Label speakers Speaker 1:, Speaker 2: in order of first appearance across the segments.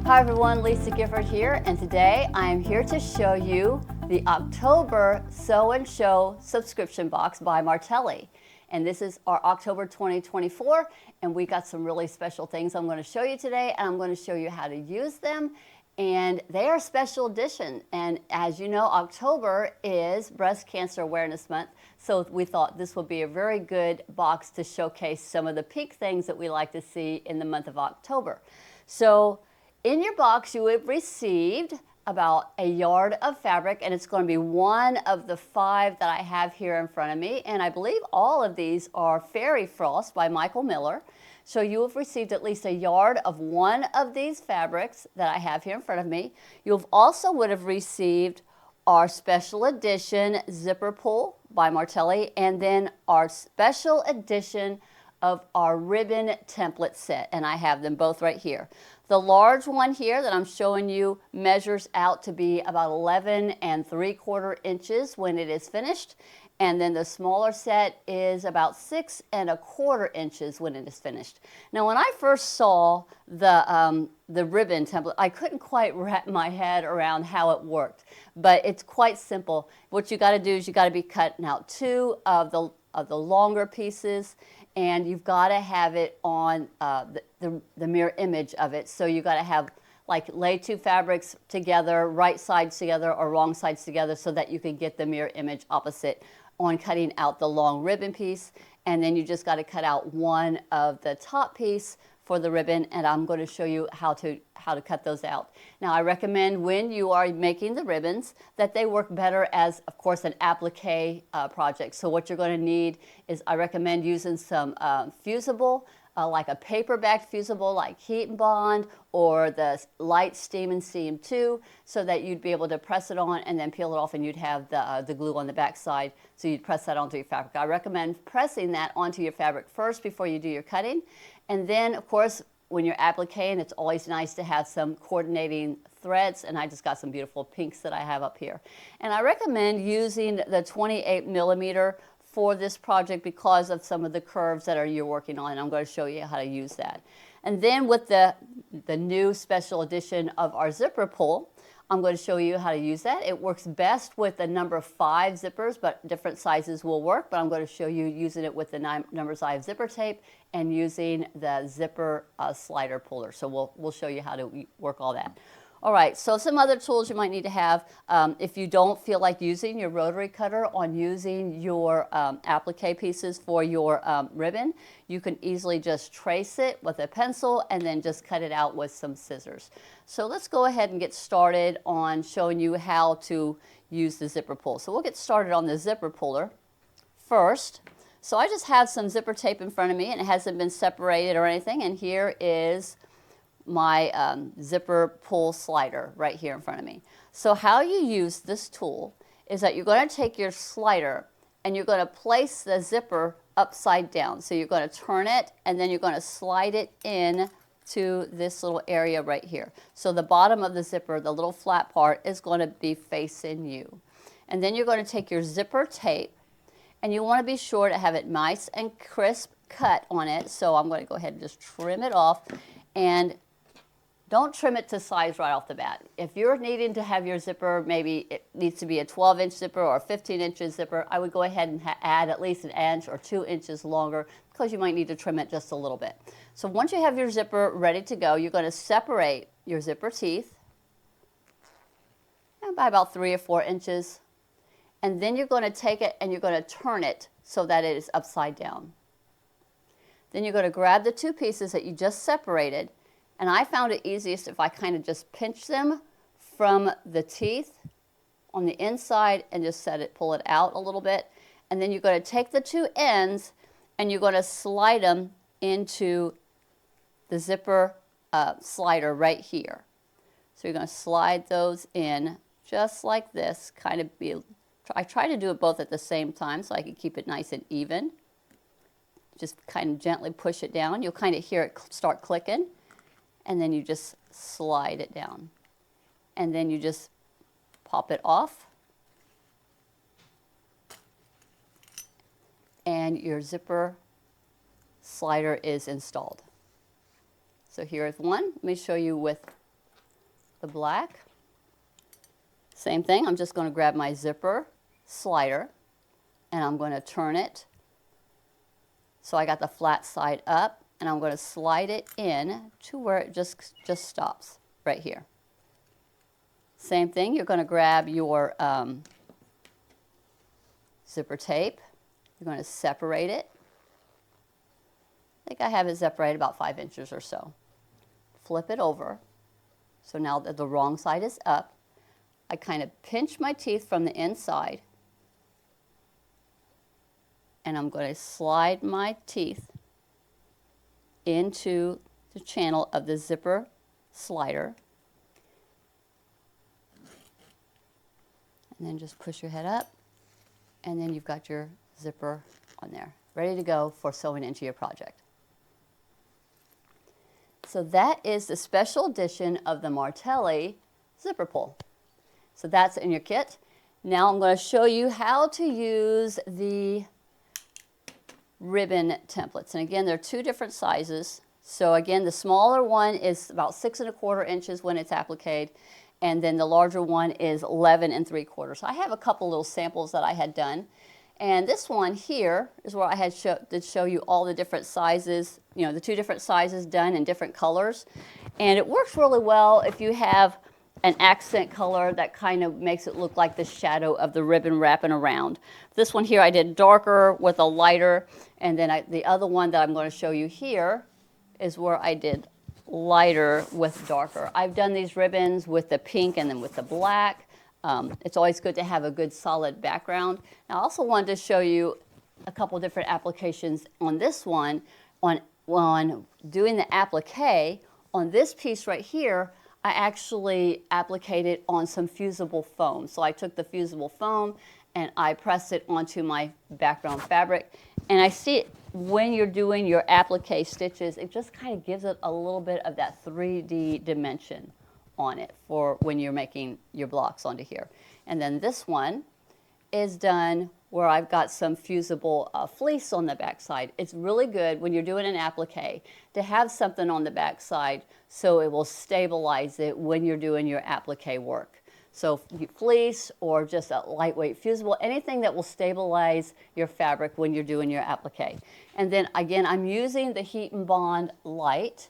Speaker 1: Hi everyone, Lisa Gifford here, and today I am here to show you the October Sew and Show subscription box by Martelli. And this is our October 2024, and we got some really special things I'm going to show you today, and I'm going to show you how to use them. And they are special edition, and as you know, October is Breast Cancer Awareness Month, so we thought this would be a very good box to showcase some of the peak things that we like to see in the month of October. So in your box, you have received about a yard of fabric, and it's going to be one of the 5 that I have here in front of me. And I believe all of these are Fairy Frost by Michael Miller. So you have received at least a yard of one of these fabrics that I have here in front of me. You also would have received our special edition zipper pull by Martelli, and then our special edition of our ribbon template set, and I have them both right here. The large one here that I'm showing you measures out to be about 11 3/4 inches when it is finished, and then the smaller set is about 6 1/4 inches when it is finished. Now, when I first saw the ribbon template, I couldn't quite wrap my head around how it worked, but it's quite simple. What you got to do is you got to be cutting out 2 of the longer pieces, and you've got to have it on the mirror image of it. So you got to have, like, lay 2 fabrics together, right sides together or wrong sides together, so that you can get the mirror image opposite on cutting out the long ribbon piece. And then you just got to cut out one of the top piece for the ribbon, and I'm going to show you how to cut those out. Now, I recommend when you are making the ribbons that they work better as, of course, an applique project. So what you're going to need is, I recommend using some fusible, like a paper-backed fusible like Heat and Bond or the light Steam and Seam 2, so that you'd be able to press it on and then peel it off, and you'd have the glue on the back side, so you'd press that onto your fabric. I recommend pressing that onto your fabric first before you do your cutting. And then, of course, when you're appliquing, it's always nice to have some coordinating threads, and I just got some beautiful pinks that I have up here. And I recommend using the 28 millimeter for this project because of some of the curves that you're working on, and I'm going to show you how to use that. And then with the new special edition of our zipper pull, I'm going to show you how to use that. It works best with the number 5 zippers, but different sizes will work. But I'm going to show you using it with the number 5 zipper tape and using the zipper slider puller. So we'll show you how to work all that. All right, so some other tools you might need to have if you don't feel like using your rotary cutter on using your applique pieces for your ribbon, you can easily just trace it with a pencil and then just cut it out with some scissors. So let's go ahead and get started on showing you how to use the zipper pull. So we'll get started on the zipper puller first. So I just have some zipper tape in front of me, and it hasn't been separated or anything, and here is my zipper pull slider right here in front of me. So how you use this tool is that you're going to take your slider and you're going to place the zipper upside down. So you're going to turn it, and then you're going to slide it in to this little area right here. So the bottom of the zipper, the little flat part, is going to be facing you. And then you're going to take your zipper tape, and you want to be sure to have it nice and crisp cut on it. So I'm going to go ahead and just trim it off, and don't trim it to size right off the bat. If you're needing to have your zipper, maybe it needs to be a 12-inch zipper or a 15-inch zipper, I would go ahead and add at least 1 inch or 2 inches longer, because you might need to trim it just a little bit. So once you have your zipper ready to go, you're going to separate your zipper teeth by about 3 or 4 inches. And then you're going to take it and you're going to turn it so that it is upside down. Then you're going to grab the 2 pieces that you just separated, and I found it easiest if I kind of just pinch them from the teeth on the inside and just pull it out a little bit. And then you're going to take the 2 ends and you're going to slide them into the zipper slider right here. So you're going to slide those in just like this, I try to do it both at the same time so I can keep it nice and even. Just kind of gently push it down. You'll kind of hear it start clicking, and then you just slide it down. And then you just pop it off, and your zipper slider is installed. So here is one. Let me show you with the black. Same thing, I'm just going to grab my zipper slider and I'm going to turn it so I got the flat side up, and I'm going to slide it in to where it just stops right here. Same thing, you're going to grab your zipper tape, you're going to separate it. I think I have it separated about 5 inches or so. Flip it over, so now that the wrong side is up, I kind of pinch my teeth from the inside, and I'm going to slide my teeth into the channel of the zipper slider, and then just push your head up, and then you've got your zipper on there, ready to go for sewing into your project. So that is the special edition of the Martelli zipper pull. So that's in your kit. Now I'm going to show you how to use the ribbon templates. And again, there are 2 different sizes. So again, the smaller one is about 6 1/4 inches when it's appliqued, and then the larger one is 11 3/4. So I have a couple little samples that I had done. And this one here is where I had to show you all the different sizes, you know, the 2 different sizes done in different colors. And it works really well if you have an accent color that kind of makes it look like the shadow of the ribbon wrapping around. This one here I did darker with a lighter, and then the other one that I'm going to show you here is where I did lighter with darker. I've done these ribbons with the pink and then with the black. It's always good to have a good solid background. Now, I also wanted to show you a couple different applications on this one. On doing the applique, on this piece right here, I actually appliqued it on some fusible foam. So I took the fusible foam and I pressed it onto my background fabric. And I see it when you're doing your applique stitches, it just kind of gives it a little bit of that 3D dimension on it for when you're making your blocks onto here. And then this one is done where I've got some fusible fleece on the back side. It's really good when you're doing an applique to have something on the back side so it will stabilize it when you're doing your applique work. So fleece or just a lightweight fusible, anything that will stabilize your fabric when you're doing your applique. And then again, I'm using the Heat and Bond Light,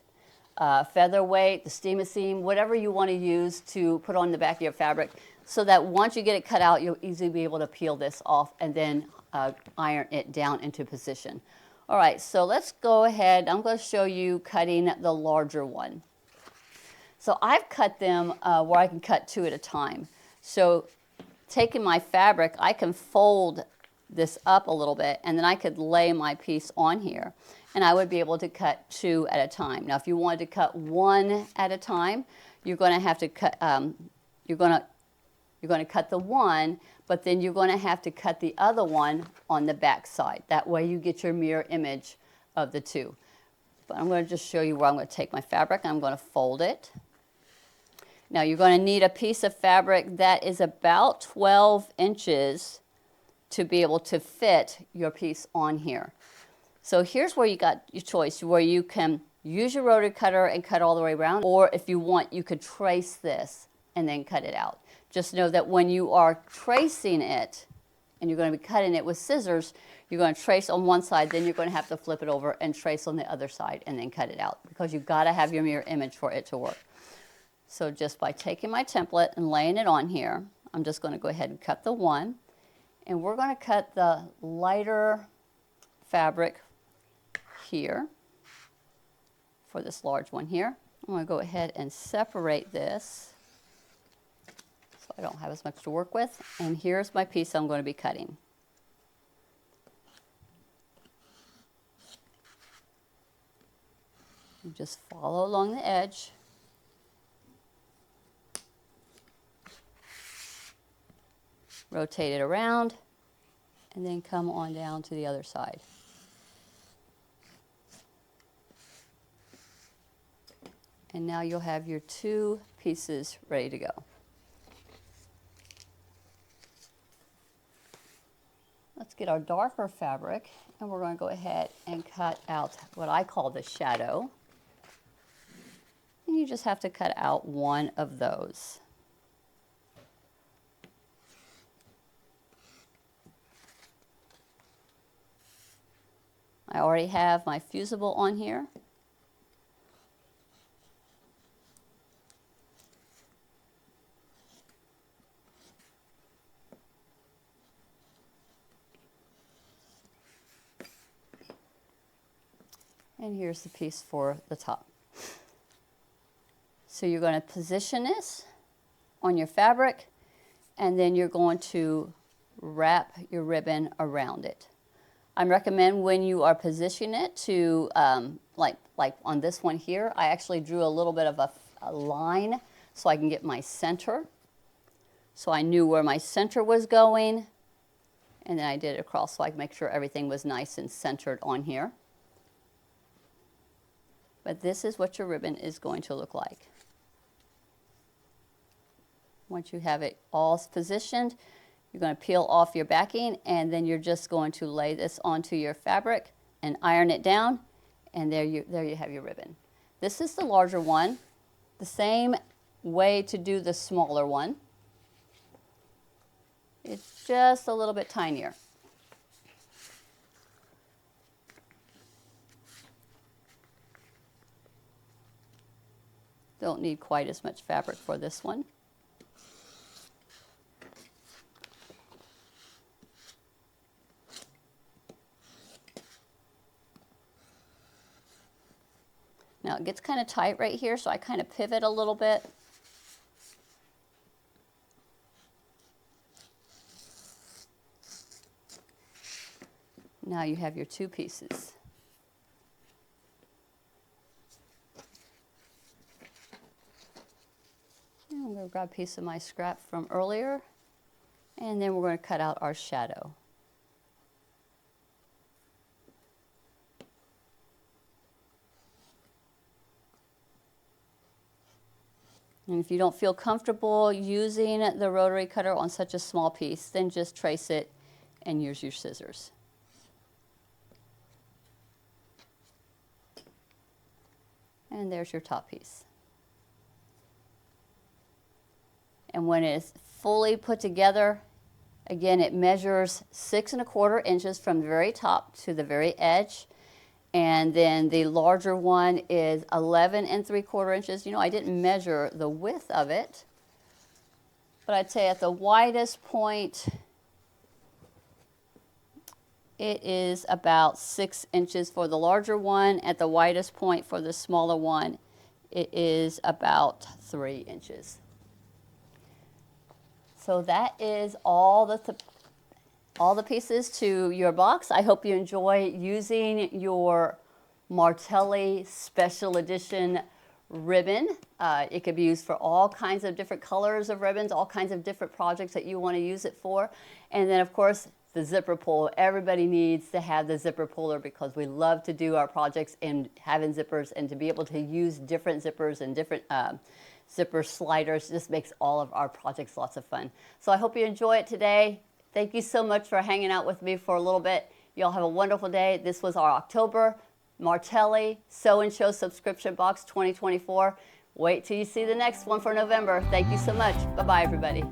Speaker 1: featherweight, the Steam-A-Seam, whatever you want to use to put on the back of your fabric, so that once you get it cut out, you'll easily be able to peel this off and then iron it down into position. All right, so let's go ahead. I'm going to show you cutting the larger one. So I've cut them where I can cut 2 at a time. So taking my fabric, I can fold this up a little bit, and then I could lay my piece on here, and I would be able to cut 2 at a time. Now, if you wanted to cut 1 at a time, you're going to have to cut. You're going to cut the one, but then you're going to have to cut the other one on the back side. That way you get your mirror image of the 2. But I'm going to just show you where I'm going to take my fabric and I'm going to fold it. Now you're going to need a piece of fabric that is about 12 inches to be able to fit your piece on here. So here's where you got your choice, where you can use your rotary cutter and cut all the way around, or if you want, you could trace this and then cut it out. Just know that when you are tracing it, and you're going to be cutting it with scissors, you're going to trace on one side, then you're going to have to flip it over and trace on the other side and then cut it out, because you've got to have your mirror image for it to work. So just by taking my template and laying it on here, I'm just going to go ahead and cut the one, and we're going to cut the lighter fabric here for this large one here. I'm going to go ahead and separate this so I don't have as much to work with. And here's my piece I'm going to be cutting. You just follow along the edge. Rotate it around, and then come on down to the other side. And now you'll have your 2 pieces ready to go. Let's get our darker fabric, and we're going to go ahead and cut out what I call the shadow. And you just have to cut out one of those. I already have my fusible on here. And here's the piece for the top. So you're going to position this on your fabric, and then you're going to wrap your ribbon around it. I recommend when you are positioning it to, like on this one here, I actually drew a little bit of a line so I can get my center. So I knew where my center was going, and then I did it across so I could make sure everything was nice and centered on here. But this is what your ribbon is going to look like. Once you have it all positioned, you're going to peel off your backing, and then you're just going to lay this onto your fabric and iron it down, and there you have your ribbon. This is the larger one. The same way to do the smaller one. It's just a little bit tinier. Don't need quite as much fabric for this one. Now it gets kind of tight right here, so I kind of pivot a little bit. Now you have your two pieces. And I'm going to grab a piece of my scrap from earlier, and then we're going to cut out our shadow. And if you don't feel comfortable using the rotary cutter on such a small piece, then just trace it and use your scissors. And there's your top piece. And when it's fully put together, again, it measures 6 1/4 inches from the very top to the very edge. And then the larger one is 11 3/4 inches. You know, I didn't measure the width of it, but I'd say at the widest point, it is about 6 inches for the larger one. At the widest point for the smaller one, it is about 3 inches. So that is all the pieces to your box. I hope you enjoy using your Martelli Special Edition ribbon. It could be used for all kinds of different colors of ribbons, all kinds of different projects that you want to use it for. And then, of course, the zipper pull. Everybody needs to have the zipper puller because we love to do our projects and having zippers, and to be able to use different zippers and different zipper sliders just makes all of our projects lots of fun. So I hope you enjoy it today. Thank you so much for hanging out with me for a little bit. Y'all have a wonderful day. This was our October Martelli Sew and Show Subscription Box 2024. Wait till you see the next one for November. Thank you so much. Bye-bye, everybody.